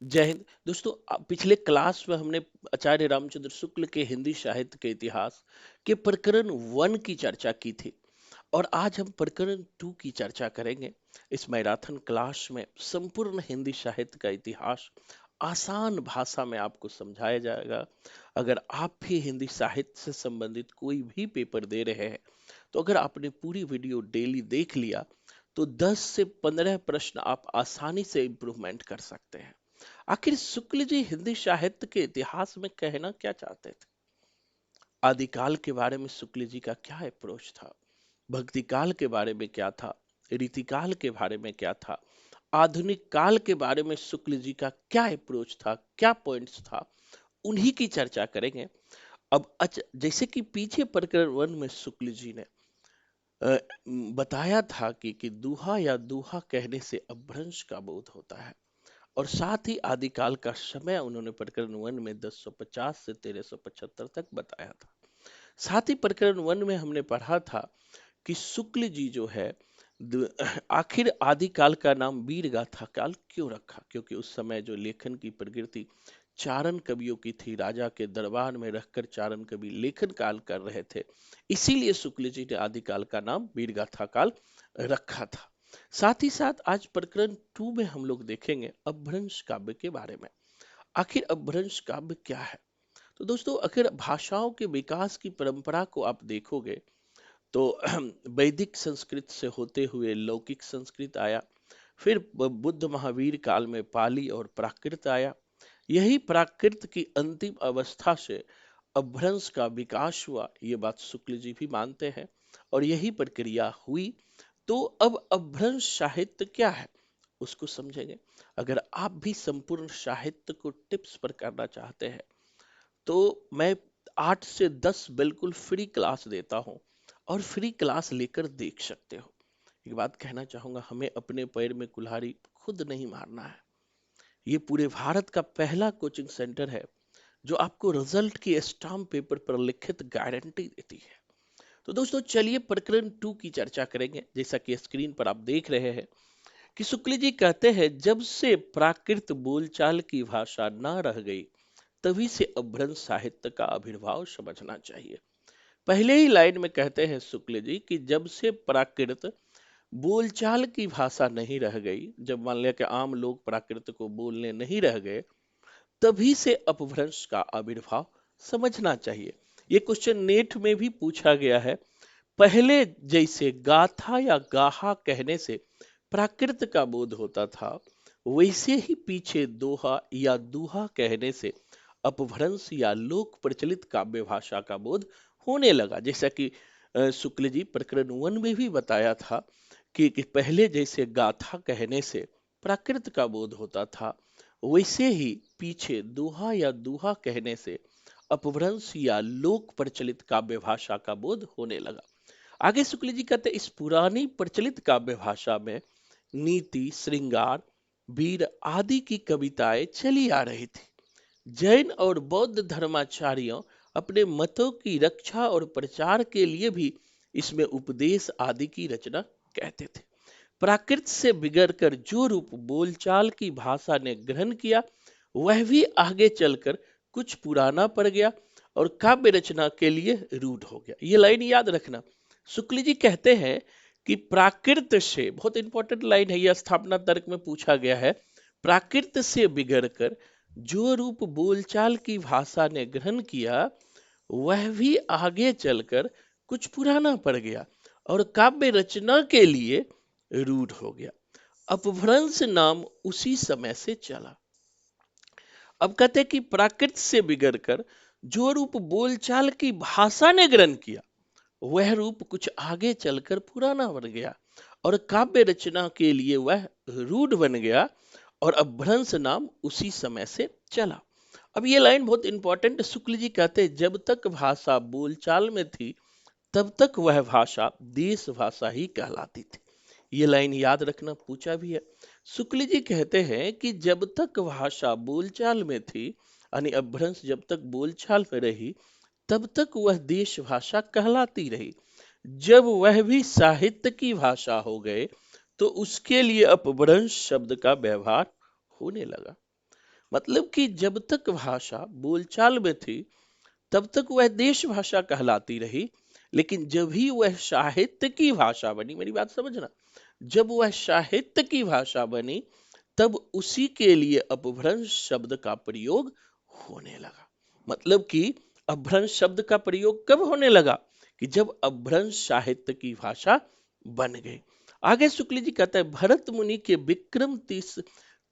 जय हिंद दोस्तों। पिछले क्लास में हमने आचार्य रामचंद्र शुक्ल के हिंदी साहित्य के इतिहास के प्रकरण 1 की चर्चा की थी और आज हम प्रकरण 2 की चर्चा करेंगे। इस मैराथन क्लास में संपूर्ण हिंदी साहित्य का इतिहास आसान भाषा में आपको समझाया जाएगा। अगर आप भी हिंदी साहित्य से संबंधित कोई भी पेपर दे रहे हैं तो अगर आपने पूरी वीडियो डेली देख लिया तो 10 से 15 प्रश्न आप आसानी से इम्प्रूवमेंट कर सकते हैं। आखिर शुक्ल जी हिंदी साहित्य के इतिहास में कहना क्या चाहते थे? आदिकाल के बारे में शुक्ल जी का क्या अप्रोच था? भक्ति काल के बारे में क्या था? रीतिकाल के बारे में क्या था? आधुनिक काल के बारे में शुक्ल जी का क्या अप्रोच था, क्या पॉइंट्स था, उन्हीं की चर्चा करेंगे। अब जैसे कि पीछे प्रकरण 1 में शुक्ल जी ने अ, बताया था कि दूहा या दूहा कहने से अपभ्रंश का बोध होता है और साथ ही आदिकाल का समय उन्होंने प्रकरण 1 में 1050 से 1375 तक बताया था। साथ ही प्रकरण 1 में हमने पढ़ा था कि शुक्ल जी जो है आखिर आदिकाल का नाम वीर गाथा काल क्यों रखा, क्योंकि उस समय जो लेखन की प्रकृति चारण कवियों की थी, राजा के दरबार में रहकर चारण कवि लेखन काल कर रहे थे, इसीलिए शुक्ल जी ने आदिकाल का नाम वीर गाथा काल रखा था। साथ ही साथ आज प्रकरण 2 में हम लोग देखेंगे अपभ्रंश काव्य के बारे में। आखिर अपभ्रंश काव्य क्या है? तो दोस्तों, अगर भाषाओं के विकास की परंपरा को आप देखोगे तो वैदिक संस्कृत से होते हुए लौकिक संस्कृत आया, फिर बुद्ध महावीर काल में पाली और प्राकृत आया। यही प्राकृत की अंतिम अवस्था से अपभ्रंश का विकास हुआ, ये बात शुक्ल जी भी मानते हैं और यही प्रक्रिया हुई। तो अब अपभ्रंश साहित्य क्या है उसको समझेंगे। अगर आप भी संपूर्ण साहित्य को टिप्स पर करना चाहते हैं तो मैं 8 से 10 बिल्कुल फ्री क्लास देता हूं और फ्री क्लास लेकर देख सकते हो। एक बात कहना चाहूंगा, हमें अपने पैर में कुल्हाड़ी खुद नहीं मारना है। ये पूरे भारत का पहला कोचिंग सेंटर है जो आपको रिजल्ट की स्टाम्प पेपर पर लिखित गारंटी देती है। तो दोस्तों, चलिए प्रकरण 2 की चर्चा करेंगे। जैसा कि स्क्रीन पर आप देख रहे हैं कि शुक्ल जी कहते हैं, जब से प्राकृत बोलचाल की भाषा ना रह गई तभी से अपभ्रंश साहित्य का आविर्भाव समझना चाहिए। पहले ही लाइन में कहते हैं शुक्ल जी कि जब से प्राकृत बोलचाल की भाषा नहीं रह गई, जब मान लिया कि आम लोग प्राकृत को बोलने नहीं रह गए, तभी से अपभ्रंश का आविर्भाव समझना चाहिए। ये क्वेश्चन नेट में भी पूछा गया है। पहले जैसे गाथा या गाहा कहने से प्राकृत का बोध होता था, वैसे ही पीछे दोहा या दूहा कहने से अपभ्रंश या लोक प्रचलित काव्य भाषा का बोध होने लगा। जैसा कि शुक्ल जी प्रकरण 1 में भी बताया था कि पहले जैसे गाथा कहने से प्राकृत का बोध होता था, वैसे ही पीछे दोहा या दूहा कहने से अपभ्रंश या लोक प्रचलित काव्य भाषा का बोध होने लगा। आगे शुक्ल जी कहते हैं, इस पुरानी प्रचलित काव्य भाषा में नीति, श्रृंगार, वीर आदि की कविताएं चली आ रही थी। जैन और बौद्ध धर्माचार्यों अपने मतों की रक्षा और प्रचार के लिए भी इसमें उपदेश आदि की रचना कहते थे। प्राकृत से बिगड़कर जो रूप बोलचाल की भाषा ने ग्रहण किया, वह भी आगे चलकर कुछ पुराना पड़ गया और काव्य रचना के लिए रूढ़ हो गया। ये लाइन याद रखना। शुक्ल जी कहते हैं कि प्राकृत से, बहुत इंपॉर्टेंट लाइन है, यह स्थापना तर्क में पूछा गया है, प्राकृत से बिगड़कर जो रूप बोलचाल की भाषा ने ग्रहण किया, वह भी आगे चलकर कुछ पुराना पड़ गया और काव्य रचना के लिए रूढ़ हो गया। अपभ्रंश नाम उसी समय से चला। अब कहते हैं कि प्राकृत से बिगड़कर जो रूप बोलचाल की भाषा ने ग्रहण किया, वह रूप कुछ आगे चलकर पुराना बन गया और काव्य रचना के लिए वह रूढ़ बन गया और अपभ्रंश नाम उसी समय से चला। अब ये लाइन बहुत इंपॉर्टेंट। शुक्ल जी कहते हैं, जब तक भाषा बोलचाल में थी तब तक वह भाषा देश भाषा ही कहलाती थी। ये लाइन याद रखना, पूछा भी है। शुक्ल जी कहते हैं कि जब तक भाषा बोलचाल में थी, यानी अपभ्रंश जब तक बोलचाल में रही, तब तक वह देश भाषा कहलाती रही। जब वह भी साहित्य की भाषा हो गए तो उसके लिए अपभ्रंश शब्द का व्यवहार होने लगा। मतलब कि जब तक भाषा बोलचाल में थी तब तक वह देश भाषा कहलाती रही, लेकिन जब ही वह साहित्य की भाषा बनी, मेरी बात समझना, जब वह साहित्य की भाषा बनी तब उसी के लिए अपभ्रंश शब्द का प्रयोग होने लगा। मतलब कि अपभ्रंश शब्द का प्रयोग कब होने लगा? कि जब अपभ्रंश साहित्य की भाषा बन गई। आगे शुक्ल जी कहता है भरत मुनि के विक्रम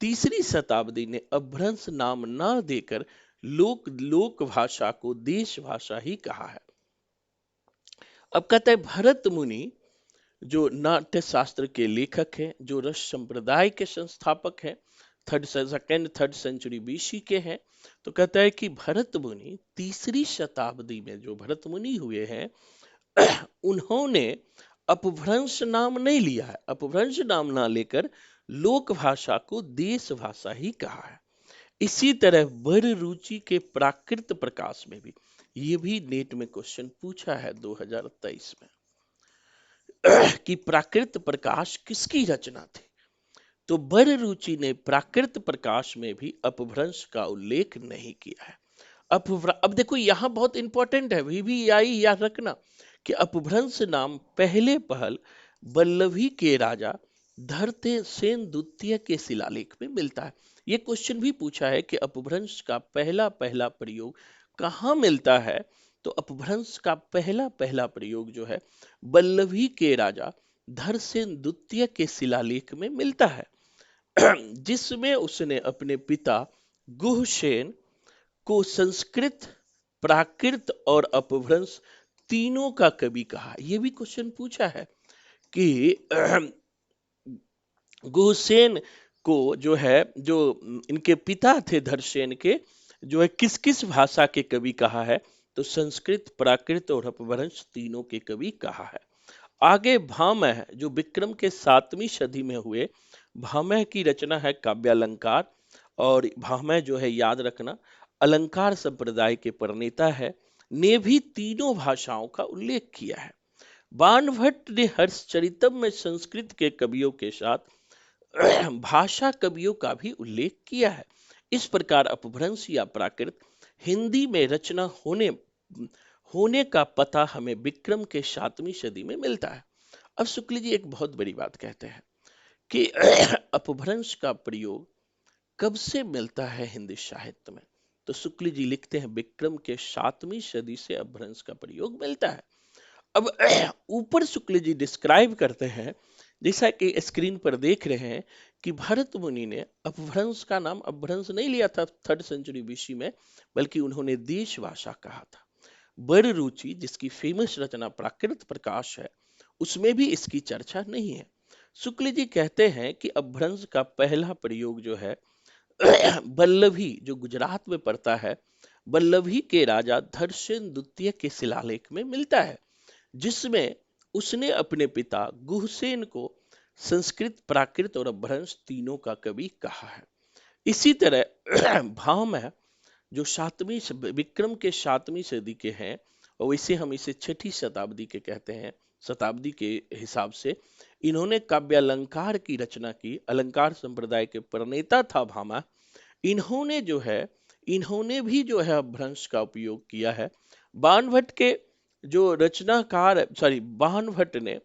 तीसरी शताब्दी ने अपभ्रंश नाम न देकर लोक भाषा को देश भाषा ही कहा है। अब कहता है भरत मुनि जो नाट्य शास्त्र के लेखक हैं, जो रस संप्रदाय के संस्थापक हैं, थर्ड सेंचुरी बीसी के हैं, तो कहता है कि भरत मुनि तीसरी शताब्दी में जो भरत मुनि हुए हैं उन्होंने अपभ्रंश नाम नहीं लिया है, अपभ्रंश नाम ना लेकर लोक भाषा को देश भाषा ही कहा है। इसी तरह वर रुचि के प्राकृत प्रकाश में भी, ये भी नेट में क्वेश्चन पूछा है 2023 में कि प्राकृत प्रकाश किसकी रचना थी? तो वर रुचि ने प्राकृत प्रकाश में भी अपभ्रंश का उल्लेख नहीं किया है। अब देखो यहां बहुत इंपॉर्टेंट है, VVI याद रखना कि अपभ्रंश नाम पहले पहल वल्लभी के राजा धरते सेन द्वितीय के शिलालेख में मिलता है। ये क्वेश्चन भी पूछा है कि अपभ्रंश का पहला पहला प्रयोग कहाँ मिलता है? तो अपभ्रंश का पहला पहला प्रयोग जो है वल्लभी के राजा धरसेन द्वितीय के शिलालेख में मिलता है जिसमें उसने अपने पिता गुहसेन को संस्कृत, प्राकृत और अपभ्रंश तीनों का कवि कहा। यह भी क्वेश्चन पूछा है कि गुहसेन को जो है, जो इनके पिता थे धरसेन के, जो है किस किस भाषा के कवि कहा है? तो संस्कृत, प्राकृत और अपभ्रंश तीनों के कवि कहा है। आगे भामह जो विक्रम के 7वीं सदी में हुए, भामह की रचना है काव्यालंकार। और भामह जो है याद रखना अलंकार संप्रदाय के प्रणेता है, ने भी तीनों भाषाओं का उल्लेख किया है। बाणभट्ट ने हर्षचरितम में संस्कृत के कवियों के साथ भाषा कवियों का भी उल्लेख किया है। इस प्रकार अपभ्रंश या प्राकृत हिंदी में रचना होने का पता हमें विक्रम के 7वीं सदी में मिलता है। अब शुक्ल जी एक बहुत बड़ी बात कहते हैं कि अपभ्रंश का प्रयोग कब से मिलता है हिंदी साहित्य में? तो शुक्ल जी लिखते हैं विक्रम के 7वीं सदी से अपभ्रंश का प्रयोग मिलता है। अब ऊपर शुक्ल जी डिस्क्राइब करते हैं, जैसा कि स्क्रीन पर देख रहे हैं, कि भरत मुनि ने अपभ्रंश का नाम अपभ्रंश नहीं लिया था 3rd सेंचुरी बीसी में, बल्कि उन्होंने देश भाषा कहा था। वर रुचि जिसकी फेमस रचना प्राकृत प्रकाश है, उसमें भी इसकी चर्चा नहीं है। शुक्ल जी कहते हैं कि अपभ्रंश का पहला प्रयोग जो है वल्लभी जो गुजरात में पड़ता है, वल्लभी के राजा धरसेन द्वितीय के शिलालेख में मिलता है, जिसमें उसने अपने पिता गुहसेन को संस्कृत, प्राकृत और अपभ्रंश तीनों का कवि कहा है। इसी तरह भामह जो विक्रम के 7वीं सदी के हैं, और वैसे हम इसे 6ठी शताब्दी के कहते हैं, शताब्दी के हिसाब से इन्होंने काव्यालंकार की रचना की। अलंकार संप्रदाय के प्रणेता था भामा। इन्होंने जो है, इन्होंने भी जो है अपभ्रंश का उपयोग किया है। बाणभट्ट के जो रचनाकार, सॉरी, बाणभट्ट ने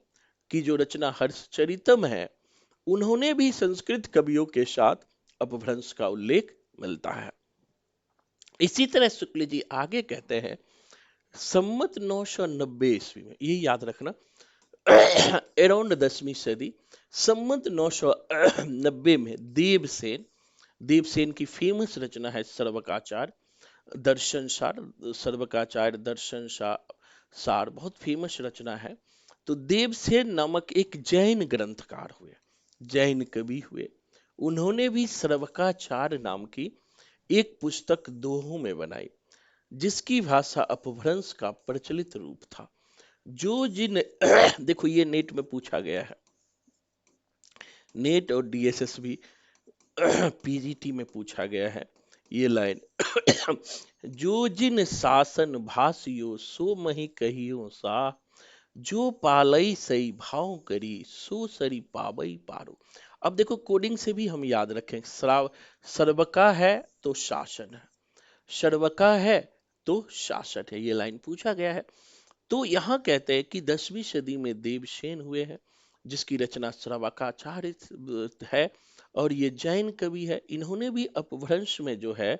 की जो रचना हर्षचरितम है, उन्होंने भी संस्कृत कवियों के साथ अपभ्रंश का उल्लेख मिलता है। इसी तरह शुक्ल जी आगे कहते हैं सम्मत 990 ईस्वी में, ये याद रखना अराउंड 10वीं सदी, सम्मत 990 में देवसेन की फेमस रचना है सर्वकाचार दर्शन सार। सर्वकाचार्य दर्शन सार बहुत फेमस रचना है। तो देवसेन नामक एक जैन ग्रंथकार हुए, जैन कवि हुए। उन्होंने भी सर्वकाचार नाम की एक पुस्तक दोहों में बनाई, जिसकी भाषा अपभ्रंश का प्रचलित रूप था। जो जिन देखो ये नेट में पूछा गया है, नेट और DSS भी PGT में पूछा गया है ये लाइन जो जिन शासन भाषियो सो मही कहियो सा, जो पालई सही भाव करी सो सरी पावई पारो। अब देखो कोडिंग से भी हम याद रखें, सर्वका है तो शासन है, सर्वका है तो शासन है, ये लाइन पूछा गया है। तो यहाँ कहते हैं कि 10वीं सदी में देवसेन हुए हैं, जिसकी रचना श्रवकाचार्य है, और ये जैन कवि है। इन्होंने भी अपभ्रंश में जो है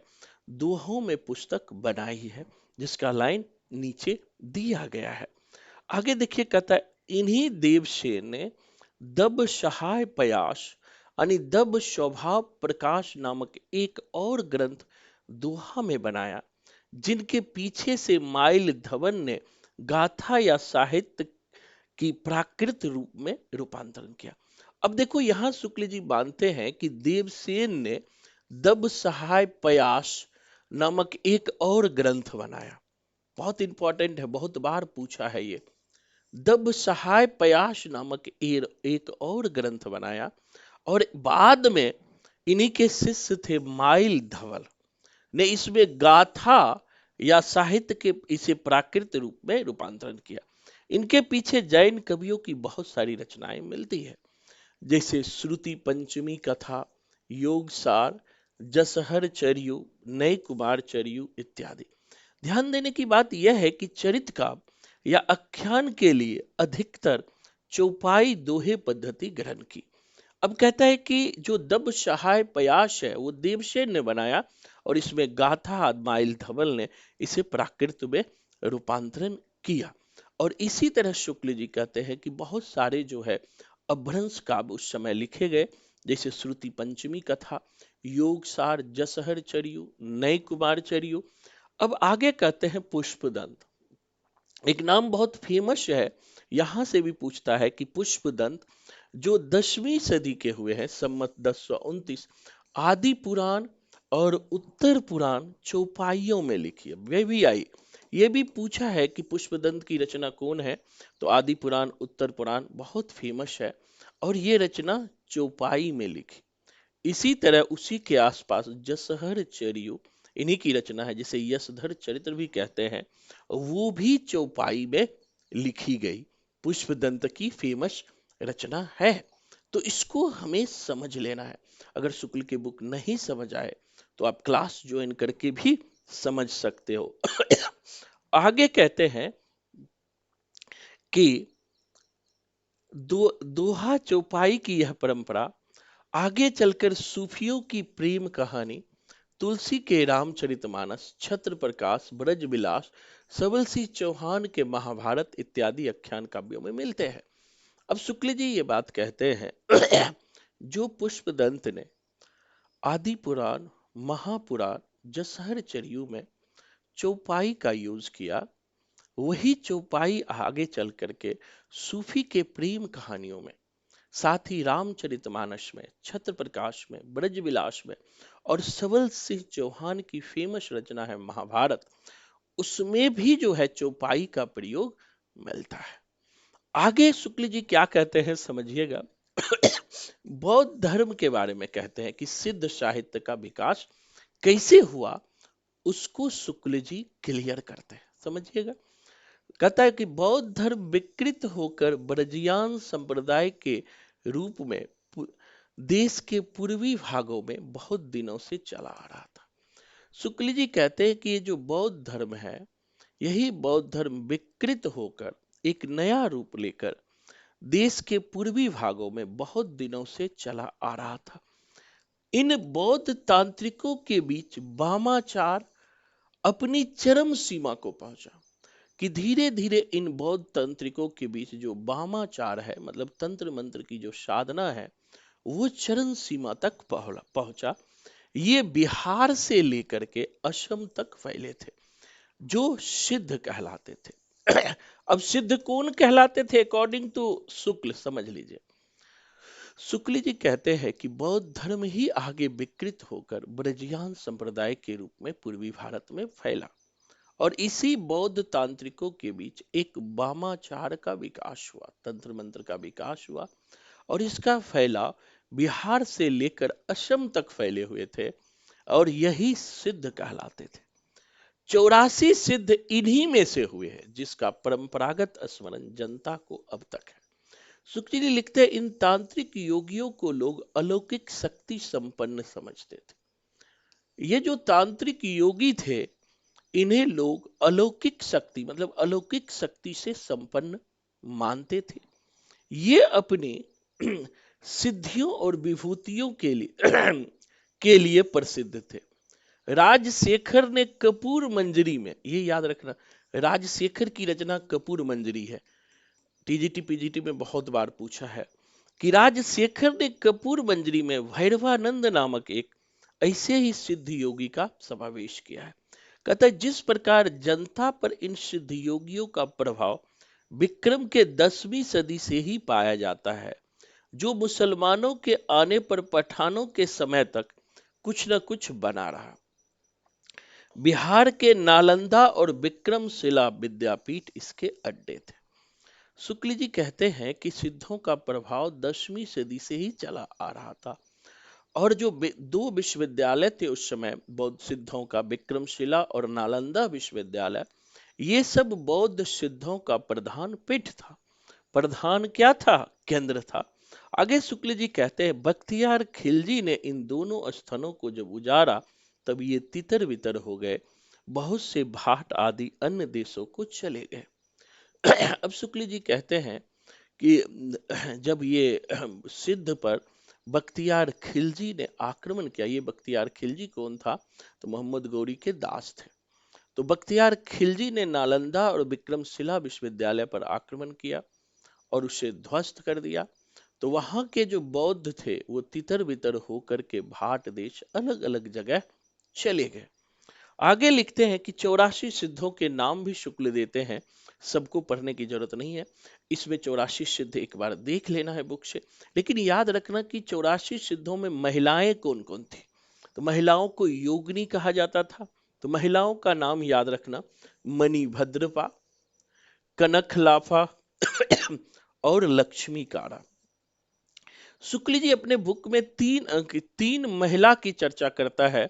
दोहों में पुस्तक बनाई है, जिसका लाइन नीचे दिया गया है। आगे देखिए, कहता है इन्हीं देवसेन ने दब सहाय पयास यानी दब स्वभाव प्रकाश नामक एक और ग्रंथ दोहा में बनाया, जिनके पीछे से माइल धवन ने गाथा या साहित्य की प्राकृत रूप में रूपांतरण किया। अब देखो यहां शुक्ल जी मानते हैं कि देवसेन ने दब सहाय पयास नामक एक और ग्रंथ बनाया। बहुत इंपॉर्टेंट है, बहुत बार पूछा है ये। दब सहाय पयास नामक एक और ग्रंथ बनाया, और बाद में इन्हीं के शिष्य थे माइल धवल ने इसमें गाथा या साहित्य के इसे प्राकृत रूप में रूपांतरण किया। इनके पीछे जैन कवियों की बहुत सारी रचनाएं मिलती है, जैसे श्रुति पंचमी कथा, योगसार, जसहर चर्यु, नय कुमार चर्यु इत्यादि। ध्यान देने की बात यह है कि चरित काव्य या आख्यान के लिए अधिकतर चौपाई दोहे पद्धति ग्रहण की। अब कहता है कि जो दब सहाय पयास है वो देवसेन ने बनाया, और इसमें गाथा माइल धवल ने इसे प्राकृत में रूपांतरण किया। और इसी तरह शुक्ल जी कहते हैं कि बहुत सारे जो है अभ्रंश काव्य उस समय लिखे गए, जैसे श्रुति पंचमी कथा, योगसार, जसहर चर्यु, नय कुमार चर्यु। अब आगे कहते हैं पुष्पदंत। एक नाम बहुत फेमस है, यहां से भी पूछता है कि पुष्पदंत जो 10वीं सदी के हुए हैं, सम्मत 1029, आदि पुराण और उत्तर पुराण चौपाइयों में लिखी है। वे भी आई, ये भी पूछा है कि पुष्पदंत की रचना कौन है, तो आदि पुराण उत्तर पुराण बहुत फेमस है, और ये रचना चौपाई में लिखी। इसी तरह उसी के आसपास जसहर चर्यु इन्हीं की रचना है, जिसे यशधर चरित्र भी कहते हैं, वो भी चौपाई में लिखी गई पुष्पदंत की फेमस रचना है। तो इसको हमें समझ लेना है। अगर शुक्ल की बुक नहीं समझ आए तो आप क्लास ज्वाइन करके भी समझ सकते हो। आगे कहते हैं कि दोहा चौपाई की यह परंपरा आगे चलकर सूफियों की प्रेम कहानी, तुलसी के रामचरितमानस, छत्र प्रकाश, ब्रज विलास, सबल सिंह चौहान के महाभारत इत्यादि आख्यान काव्यों में मिलते हैं। अब शुक्ल जी ये बात कहते हैं जो पुष्पदंत ने आदि पुराण, महापुराण, जसहर चर्यु में चौपाई का यूज किया, वही चौपाई आगे चल करके सूफी के प्रेम कहानियों में, साथ ही रामचरितमानस में, छत्र प्रकाश में, ब्रज विलास में, और सबल सिंह चौहान की फेमस रचना है महाभारत, उसमें भी जो है चौपाई का प्रयोग मिलता है। आगे शुक्ल जी क्या कहते हैं समझिएगा। बौद्ध धर्म के बारे में कहते हैं कि सिद्ध साहित्य का विकास कैसे हुआ, उसको शुक्ल जी क्लियर करते हैं, समझिएगा। कहता है कि बौद्ध धर्म विकृत होकर ब्रजियान संप्रदाय के रूप में देश के पूर्वी भागों में बहुत दिनों से चला आ रहा था। शुक्ल जी कहते हैं कि ये जो बौद्ध धर्म है, यही बौद्ध धर्म विकृत होकर एक नया रूप लेकर देश के पूर्वी भागों में बहुत दिनों से चला आ रहा था। इन बौद्ध तांत्रिकों के बीच वामाचार अपनी चरम सीमा को पहुंचा, कि धीरे धीरे इन बौद्ध तांत्रिकों के बीच जो वामाचार है, मतलब तंत्र मंत्र की जो साधना है, वो चरम सीमा तक पहुंचा। ये बिहार से लेकर के असम तक फैले थे, जो सिद्ध कहलाते थे। अब सिद्ध कौन कहलाते थे अकॉर्डिंग टू शुक्ल, समझ लीजिए। शुक्ल जी कहते हैं कि बौद्ध धर्म ही आगे विकृत होकर ब्रजियान संप्रदाय के रूप में पूर्वी भारत में फैला, और इसी बौद्ध तांत्रिकों के बीच एक वामाचार का विकास हुआ, तंत्र मंत्र का विकास हुआ, और इसका फैलाव बिहार से लेकर असम तक फैले हुए थे, और यही सिद्ध कहलाते थे। 84 सिद्ध इन्हीं में से हुए हैं, जिसका परंपरागत स्मरण जनता को अब तक है। सुखजी जी लिखते हैं, इन तांत्रिक योगियों को लोग अलौकिक शक्ति संपन्न समझते थे। ये जो तांत्रिक योगी थे, इन्हें लोग अलौकिक शक्ति मतलब अलौकिक शक्ति से संपन्न मानते थे। ये अपनी सिद्धियों और विभूतियों के लिए के लिए प्रसिद्ध थे। राजशेखर ने कपूर मंजरी में, ये याद रखना, राजशेखर की रचना कपूर मंजरी है। टीजीटी पीजीटी में बहुत बार पूछा है कि राजशेखर ने कपूर मंजरी में भैरवानंद नामक एक ऐसे ही सिद्ध योगी का समावेश किया है। कहता है, जिस प्रकार जनता पर इन सिद्ध योगियों का प्रभाव विक्रम के 10वीं सदी से ही पाया जाता है, जो मुसलमानों के आने पर पठानों के समय तक कुछ न कुछ बना रहा। बिहार के नालंदा और विक्रमशिला विद्यापीठ इसके अड्डे थे। शुक्ल जी कहते हैं कि सिद्धों का प्रभाव 10वीं सदी से ही चला आ रहा था, और जो दो विश्वविद्यालय थे उस समय बौद्ध सिद्धों का, विक्रमशिला और नालंदा विश्वविद्यालय, ये सब बौद्ध सिद्धों का प्रधान पीठ था। प्रधान क्या था? केंद्र था। आगे शुक्ल जी कहते हैं, बख्तियार खिलजी ने इन दोनों स्थलों को जब उजाड़ा, तब ये तितर बितर हो गए। बहुत से भाट आदि अन्य देशों को चले गए। अब शुक्ल जी कहते हैं कि जब ये सिद्ध पर बख्तियार खिलजी ने आक्रमण किया, ये बख्तियार खिलजी कौन था? तो मोहम्मद गौरी के दास थे। तो बख्तियार खिलजी ने नालंदा और विक्रमशिला विश्वविद्यालय पर आक्रमण किया और उसे ध्वस्त कर दिया। तो वहां के जो बौद्ध थे वो तितर बितर होकर के भाट देश अलग अलग जगह चले गए। आगे लिखते हैं कि 84 सिद्धों के नाम भी शुक्ल देते हैं, सबको पढ़ने की जरूरत नहीं है। इसमें 84 सिद्ध एक बार देख लेना है बुक से, लेकिन याद रखना कि 84 सिद्धों में महिलाएं कौन कौन थी। तो महिलाओं को योगिनी कहा जाता था। तो महिलाओं का नाम याद रखना, मणिभद्रपा, कनकलाफा और लक्ष्मी कारा। शुक्ल जी अपने बुक में तीन महिला की चर्चा करता है।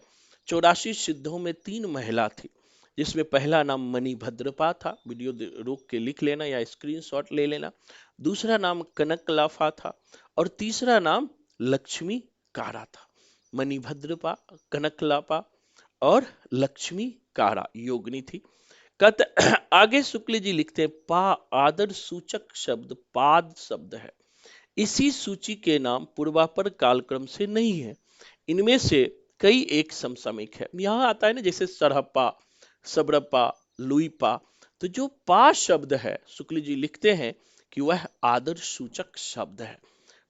84 सिद्धों में 3 महिला थी, जिसमें पहला नाम मणिभद्रपा था, वीडियो रोक के लिख लेना या स्क्रीनशॉट ले लेना। दूसरा नाम कनकलाफा था और तीसरा नाम लक्ष्मी कारा था। मणिभद्रपा, कनकलाफा और लक्ष्मी कारा योगिनी थी। कत आगे शुक्ल जी लिखते हैं, पा आदर सूचक शब्द पाद शब्द है। इसी सूची के नाम पूर्वापर कालक्रम से नहीं है। इनमें से कई एक समसामयिक है। यहां आता है ना, जैसे सरहप्पा, सबरप्पा, लुईपा। तो जो पा शब्द है, शुक्ल जी लिखते हैं कि वह आदर सूचक शब्द है।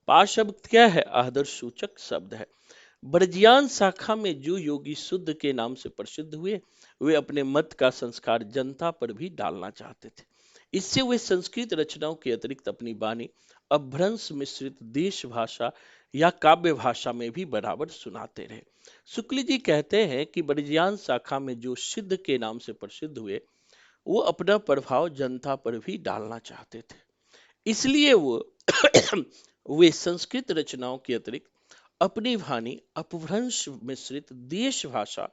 पा शब्द क्या है? आदर सूचक शब्द है। ब्रजियान शाखा में जो योगी शुद्ध के नाम से प्रसिद्ध हुए, वे अपने मत का संस्कार जनता पर भी डालना चाहते थे। इससे वे संस्कृत रचनाओं के अतिरिक्त अपनी वाणी अभ्रंश मिश्रित देश भाषा या काव्य भाषा में भी बराबर सुनाते रहे। शुक्ल जी कहते हैं कि ब्रजियान शाखा में जो सिद्ध के नाम से प्रसिद्ध हुए, वो अपना प्रभाव जनता पर भी डालना चाहते थे। इसलिए वो वे संस्कृत रचनाओं के अतिरिक्त अपनी वाणी अपभ्रंश मिश्रित देश भाषा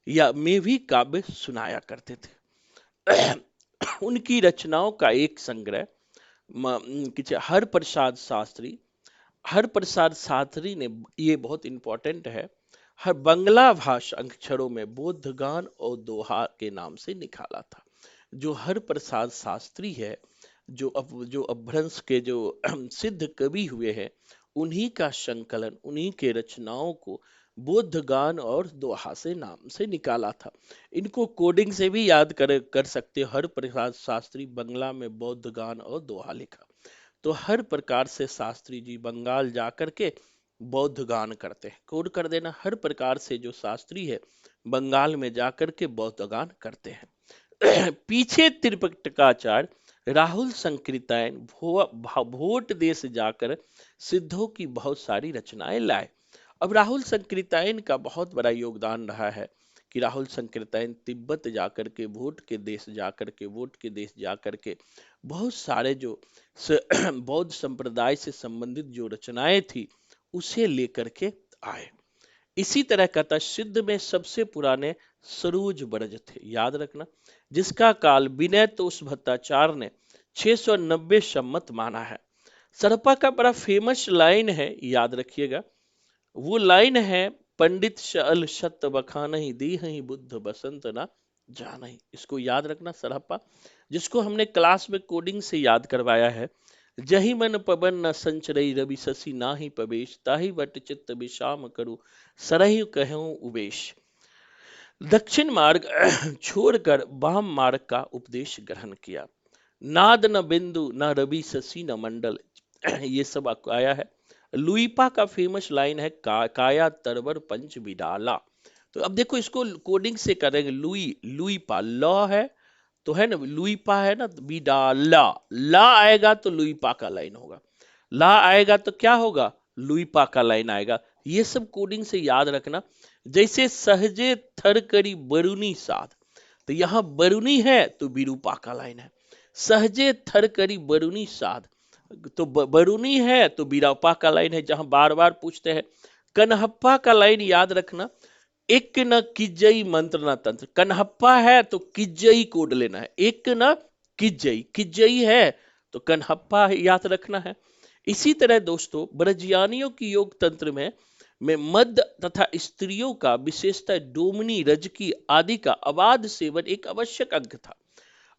या में भी काव्य सुनाया करते थे। उनकी रचनाओं का एक संग्रह हर प्रसाद शास्त्री, हर प्रसाद शास्त्री ने, ये बहुत इंपॉर्टेंट है, हर बंगला भाषा अक्षरों में बौद्ध गान और दोहा के नाम से निकाला था। जो हर प्रसाद शास्त्री है, जो अपभ्रंश के जो सिद्ध कवि हुए हैं, उन्हीं का संकलन, उन्हीं के रचनाओं को बौद्ध गान और दोहा से नाम से निकाला था। इनको कोडिंग से भी याद कर सकते हो। हर प्रसाद शास्त्री बंगला में बौद्ध गान और दोहा लिखा। तो हर प्रकार से शास्त्री जी बंगाल जाकर के बौद्ध गान करते हैं। कोड कर देना, हर प्रकार से जो शास्त्री है बंगाल में जाकर के बौद्ध गान करते हैं। पीछे त्रिपिटकाचार्य राहुल संकृतायन भोट देश जाकर सिद्धों की बहुत सारी रचनाएं लाए। अब राहुल संकृतायन का बहुत बड़ा योगदान रहा है कि राहुल संकृतायन तिब्बत जाकर के, वोट के देश जाकर के बहुत सारे जो बौद्ध संप्रदाय से संबंधित जो रचनाएं थी उसे लेकर के आए। इसी तरह कहता, सिद्ध में सबसे पुराने सरोज ब्रज थे, याद रखना, जिसका काल विनय तोष भट्टाचार्य ने 690 सम्मत माना है। सरपा का बड़ा फेमस लाइन है, याद रखिएगा। वो लाइन है, पंडित शअल शत बखानहि दीहहि बुद्ध बसंत ना जानहि। इसको याद रखना, सरहप्पा, जिसको हमने क्लास में कोडिंग से याद करवाया है। जहि मन पवन न संचरई रवि शशि नाहि पवेश, ताहि वट चित्त विषाम करु सरहि कहूँ उबेश। दक्षिण मार्ग छोड़कर वाम मार्ग का उपदेश ग्रहण किया। नाद न बिंदु न रवि शशि न मंडल, ये सब आपको आया है। लुईपा का फेमस लाइन है, काया तरवर पंच बिडाला। तो अब देखो इसको कोडिंग से करेंगे। लुईपा ल है तो है ना, लुईपा है ना, बिडाला, ला आएगा तो लुईपा का लाइन होगा, ला आएगा तो क्या होगा, लुईपा का लाइन आएगा। ये सब कोडिंग से याद रखना। जैसे सहजे थर करी बरुनी साध, तो यहां बरुनी है तो विरूपा का लाइन है। सहजे थर करी बरुनी साध, तो बरुनी है तो बीरापा का लाइन है, जहां बार बार पूछते हैं। कन्हप्पा का लाइन याद रखना, एक न किजई मंत्र न तंत्र। कन्हप्पा है तो किजई कोड लेना है, एक न किजई, किजई है तो कन्हप्पा याद रखना है। इसी तरह दोस्तों ब्रजियानियों की योग तंत्र में मध्य तथा स्त्रियों का विशेषतः डोमनी, रजकी आदि का अबाध सेवन एक आवश्यक अंग था।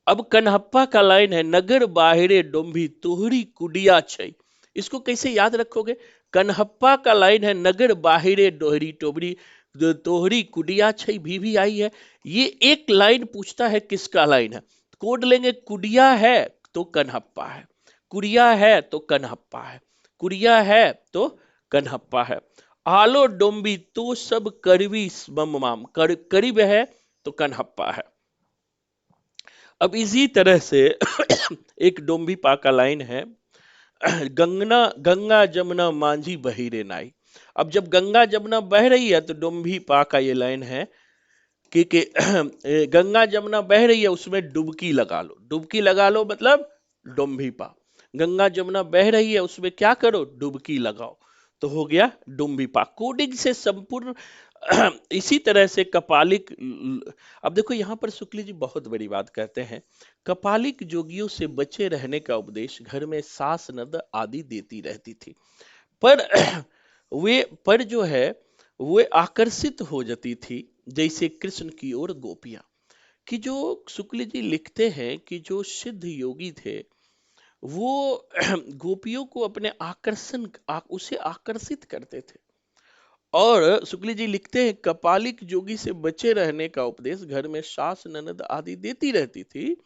अब कन्हप्पा का लाइन है, नगर बाहिरे डोंभी तोहरी कुडिया छै। इसको कैसे याद रखोगे? कन्हप्पा का लाइन है, नगर बाहिरे डोहरी टोबरी तोहरी कुडिया छै, भी आई है। ये एक लाइन पूछता है किसका लाइन है, कोड लेंगे। कुडिया है तो कन्हप्पा है, कुड़िया है तो कन्हप्पा है, कुड़िया है तो कन्हप्पा है। आलो डोंबी तो सब करवी मम माम, करीब है तो कन्हप्पा है। अब इसी तरह से एक डोंबी पा का लाइन है, गंगना गंगा जमुना मांझी बहिरे नाई। अब जब गंगा जमुना बह रही है तो डोंबी पा का ये लाइन है कि गंगा जमुना बह रही है उसमें डुबकी लगा लो, डुबकी लगा लो मतलब डोंभी पा। गंगा जमुना बह रही है उसमें क्या करो, डुबकी लगाओ, तो हो गया डुम्बी पा। कोडिंग से संपूर्ण इसी तरह से कपालिक। अब देखो यहां पर शुक्ल जी बहुत बड़ी बात कहते हैं, कपालिक जोगियों से बचे रहने का उपदेश घर में सास नद आदि देती रहती थी, पर वे पर जो है वे आकर्षित हो जाती थी जैसे कृष्ण की ओर गोपियां। कि जो शुक्ल जी लिखते हैं कि जो सिद्ध योगी थे वो गोपियों को अपने उसे आकर्षित करते थे। और शुक्ल जी लिखते हैं, कपालिक जोगी से बचे रहने का उपदेश घर में सास ननद आदि देती रहती थी,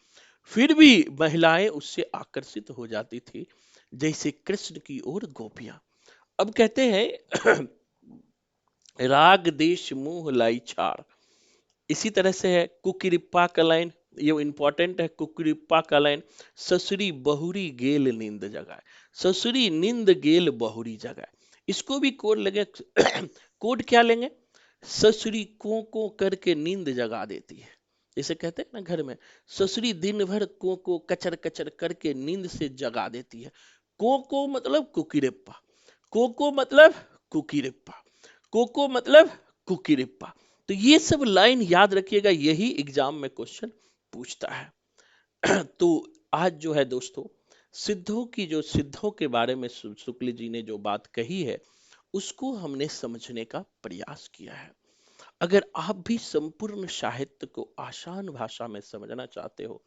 फिर भी महिलाएं उससे आकर्षित हो जाती थी जैसे कृष्ण की ओर गोपियां। अब कहते हैं राग देश मोह लाई छाड़। इसी तरह से है कुकिरिप्पा का लाइन, ये इंपॉर्टेंट है। कुकिरिप्पा का लाइन, ससुरी बहुरी गेल नींद जगाए, ससुरी नींद गेल बहुरी जगाए। इसको भी कोड लगे। कोड क्या लेंगे, ससुरी को करके नींद जगा देती है। जैसे कहते हैं ना घर में, ससुरी दिन भर को कचर कचर करके नींद से जगा देती है। को मतलब कुकिरिप्पा, को मतलब कुकिरिप्पा, को मतलब कुकिरिप्पा। तो ये सब लाइन याद रखिएगा, यही एग्जाम में क्वेश्चन पूछता है। तो आज जो है दोस्तों सिद्धों के बारे में शुक्ल जी ने जो बात कही है उसको हमने समझने का प्रयास किया है। अगर आप भी संपूर्ण साहित्य को आसान भाषा में समझना चाहते हो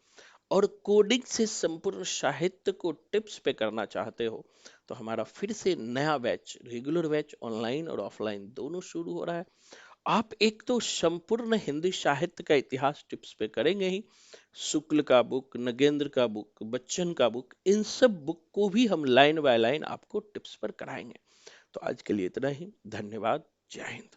और कोडिंग से संपूर्ण साहित्य को टिप्स पे करना चाहते हो तो हमारा फिर से नया बैच, रेगुलर बैच ऑनलाइन और ऑफलाइन दोनों शुरू हो रहा है। आप एक तो संपूर्ण हिंदी साहित्य का इतिहास टिप्स पे करेंगे ही, शुक्ल का बुक, नगेंद्र का बुक, बच्चन का बुक, इन सब बुक को भी हम लाइन बाय लाइन आपको टिप्स पर कराएंगे। तो आज के लिए इतना ही, धन्यवाद, जय हिंद।